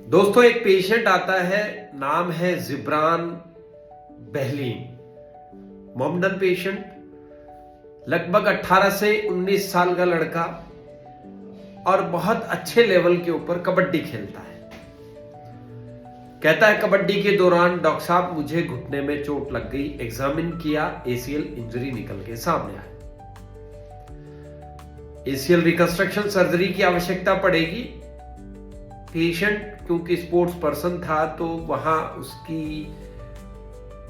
दोस्तों, एक पेशेंट आता है, नाम है जिब्रान बहलीन। मोहम्मदन पेशेंट, लगभग 18 से 19 साल का लड़का और बहुत अच्छे लेवल के ऊपर कबड्डी खेलता है। कहता है कबड्डी के दौरान डॉक्टर साहब मुझे घुटने में चोट लग गई, एग्जामिन किया, एसीएल इंजरी निकल के सामने आई। एसीएल रिकंस्ट्रक्शन सर्जरी की आवश्यकता पड़ेगी। पेशेंट क्योंकि स्पोर्ट्स पर्सन था तो वहां उसकी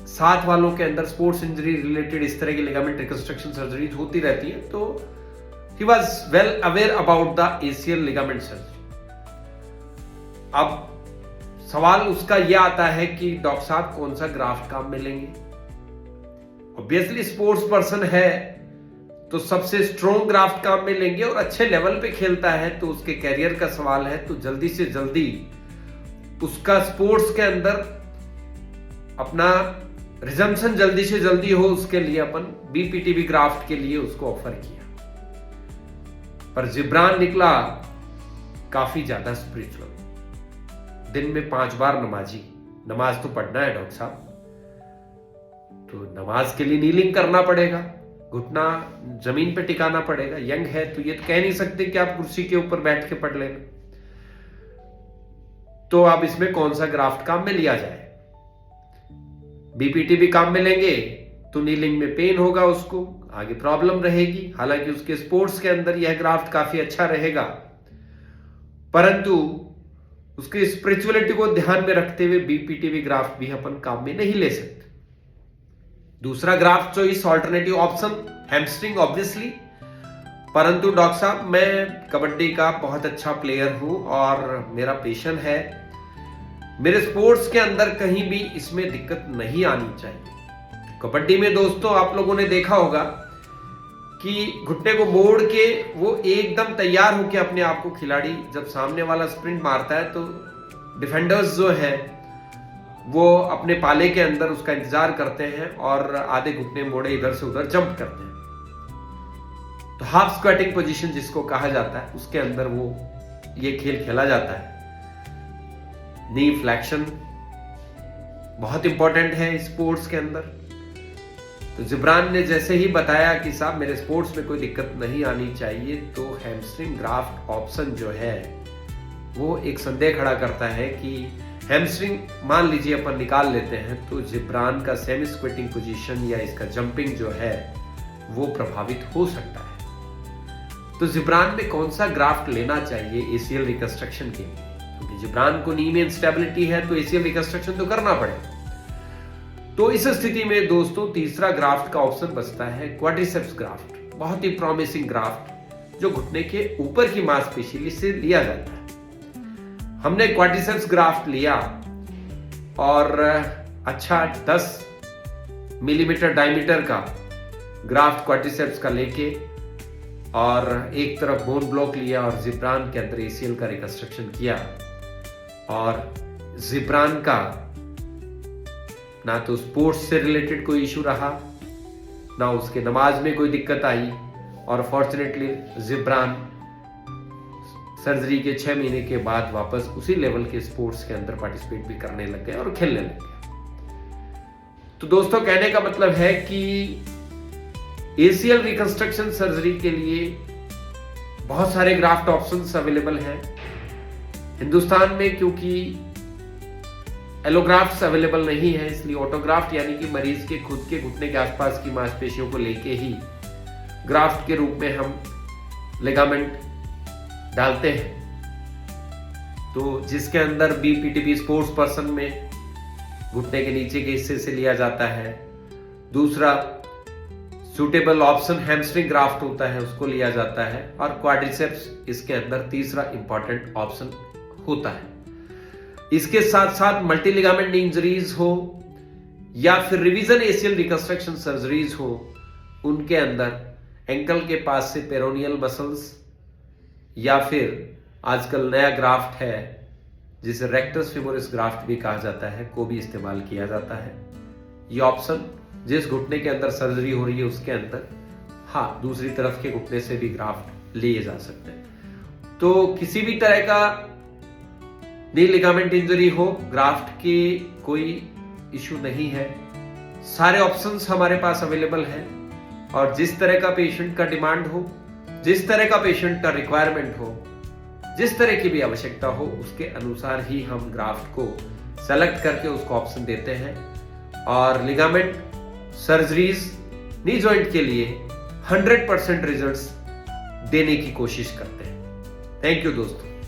साथ वालों के अंदर स्पोर्ट्स इंजरी रिलेटेड इस तरह की लिगामेंट रिकंस्ट्रक्शन सर्जरीज होती रहती है, तो he was well aware about the ACL ligament surgery. अब सवाल उसका यह आता है कि डॉक्टर साहब कौन सा ग्राफ्ट काम में लेंगे। ऑब्वियसली स्पोर्ट्स पर्सन है तो सबसे स्ट्रॉन्ग ग्राफ्ट काम में लेंगे, और अच्छे लेवल पे खेलता है तो उसके कैरियर का सवाल है, तो जल्दी से जल्दी उसका स्पोर्ट्स के अंदर अपना रिजम्पशन जल्दी से जल्दी हो, उसके लिए अपन बीपीटीबी ग्राफ्ट के लिए उसको ऑफर किया। पर जिब्रान निकला काफी ज्यादा स्पिरिचुअल, दिन में 5 बार नमाजी। नमाज तो पढ़ना है डॉक्टर साहब, तो नमाज के लिए नीलिंग करना पड़ेगा, घुटना जमीन पे टिकाना पड़ेगा। यंग है तो ये तो कह नहीं सकते कि आप कुर्सी के ऊपर बैठ के पढ़ लेना। तो अब इसमें कौन सा ग्राफ्ट काम में लिया जाए। बीपीटीबी काम में लेंगे तो नीलिंग में पेन होगा, उसको आगे प्रॉब्लम रहेगी। हालांकि उसके स्पोर्ट्स के अंदर यह ग्राफ्ट काफी अच्छा रहेगा, परंतु उसकी स्पिरिचुअलिटी को ध्यान में रखते हुए बीपीटीबी ग्राफ्ट भी अपन काम में नहीं ले सकते। दूसरा graft choice alternative option hamstring obviously, परंतु डॉक्टर साहब मैं कबड्डी का बहुत अच्छा प्लेयर हूं और मेरा पैशन है, मेरे स्पोर्ट्स के अंदर कहीं भी इसमें दिक्कत नहीं आनी चाहिए। कबड्डी में दोस्तों आप लोगों ने देखा होगा कि घुटने को मोड़ के वो एकदम तैयार होकर अपने आप को खिलाड़ी जब सामने वाला स्प्रिंट मारता है तो डिफेंडर्स जो है वो अपने पाले के अंदर उसका इंतजार करते हैं और आधे घुटने मोड़े इधर से उधर जंप करते हैं। तो हाफ स्क्वाटिंग पोजीशन जिसको कहा जाता है, उसके अंदर वो ये खेल खेला जाता है। नी फ्लेक्शन बहुत इंपॉर्टेंट है स्पोर्ट्स के अंदर। तो जिब्रान ने जैसे ही बताया कि साहब मेरे स्पोर्ट्स में कोई दिक्कत नहीं आनी चाहिए, तो हैमस्ट्रिंग ग्राफ्ट ऑप्शन जो है वो एक संदेह खड़ा करता है कि हैमस्ट्रिंग मान लीजिए अपन निकाल लेते हैं तो जिब्रान का सेमी स्क्विटिंग पोजीशन या इसका जंपिंग जो है वो प्रभावित हो सकता है। तो जिब्रान में कौन सा ग्राफ्ट लेना चाहिए एसीएल रिकंस्ट्रक्शन के लिए, क्योंकि जिब्रान को नी में इंस्टेबिलिटी है तो एसीएल रिकंस्ट्रक्शन तो करना पड़ेगा। तो इस स्थिति में दोस्तों तीसरा ग्राफ्ट का ऑप्शन बचता है क्वाड्रिसेप्स ग्राफ्ट। बहुत ही प्रॉमिसिंग ग्राफ्ट जो घुटने के ऊपर की मांसपेशी से लिया जाता है। हमने क्वाड्रिसेप्स ग्राफ्ट लिया और अच्छा 10 मिलीमीटर डायमीटर का ग्राफ्ट क्वाड्रिसेप्स का लेके और एक तरफ बोन ब्लॉक लिया और जिब्रान के अंदर एसीएल का रिकंस्ट्रक्शन किया। और जिब्रान का ना तो स्पोर्ट्स से रिलेटेड कोई इशू रहा, ना उसके नमाज में कोई दिक्कत आई, और फॉर्चुनेटली जिब्रान सर्जरी के 6 महीने के बाद वापस उसी लेवल के स्पोर्ट्स के अंदर पार्टिसिपेट भी करने लग गए और खेलने लग गए। तो दोस्तों कहने का मतलब है कि एसीएल रिकंस्ट्रक्शन सर्जरी के लिए बहुत सारे ग्राफ्ट ऑप्शंस अवेलेबल हैं हिंदुस्तान में। क्योंकि एलोग्राफ्ट्स अवेलेबल नहीं है, इसलिए ऑटोग्राफ्ट यानी कि मरीज के खुद के घुटने के आसपास की मांसपेशियों को लेके ही ग्राफ्ट के रूप में हम लिगामेंट डालते हैं। तो जिसके अंदर बीपीटीबी स्पोर्ट्स पर्सन में घुटने के नीचे के हिस्से से लिया जाता है। दूसरा सूटेबल ऑप्शन हैमस्ट्रिंग ग्राफ्ट होता है, उसको लिया जाता है। और क्वाड्रिसेप्स इसके अंदर तीसरा इंपॉर्टेंट ऑप्शन होता है। इसके साथ साथ मल्टी लिगामेंट इंजरीज हो या फिर रिवीजन एसीएल रिकंस्ट्रक्शन सर्जरीज हो, उनके अंदर एंकल के पास से पेरोनियल मसल्स या फिर आजकल नया ग्राफ्ट है जिसे रेक्टस फिमोरिस ग्राफ्ट भी कहा जाता है, को भी इस्तेमाल किया जाता है। ये ऑप्शन जिस घुटने के अंदर सर्जरी हो रही है उसके अंदर, हाँ, दूसरी तरफ के घुटने से भी ग्राफ्ट लिए जा सकते हैं। तो किसी भी तरह का नी लिगामेंट इंजरी हो, ग्राफ्ट की कोई इशू नहीं है। सारे ऑप्शंस हमारे पास अवेलेबल हैं और जिस तरह का पेशेंट का डिमांड हो, जिस तरह का पेशेंट का रिक्वायरमेंट हो, जिस तरह की भी आवश्यकता हो, उसके अनुसार ही हम ग्राफ्ट को सेलेक्ट करके उसको ऑप्शन देते हैं और लिगामेंट सर्जरीज नी जॉइंट के लिए 100% रिजल्ट्स देने की कोशिश करते हैं। थैंक यू दोस्तों।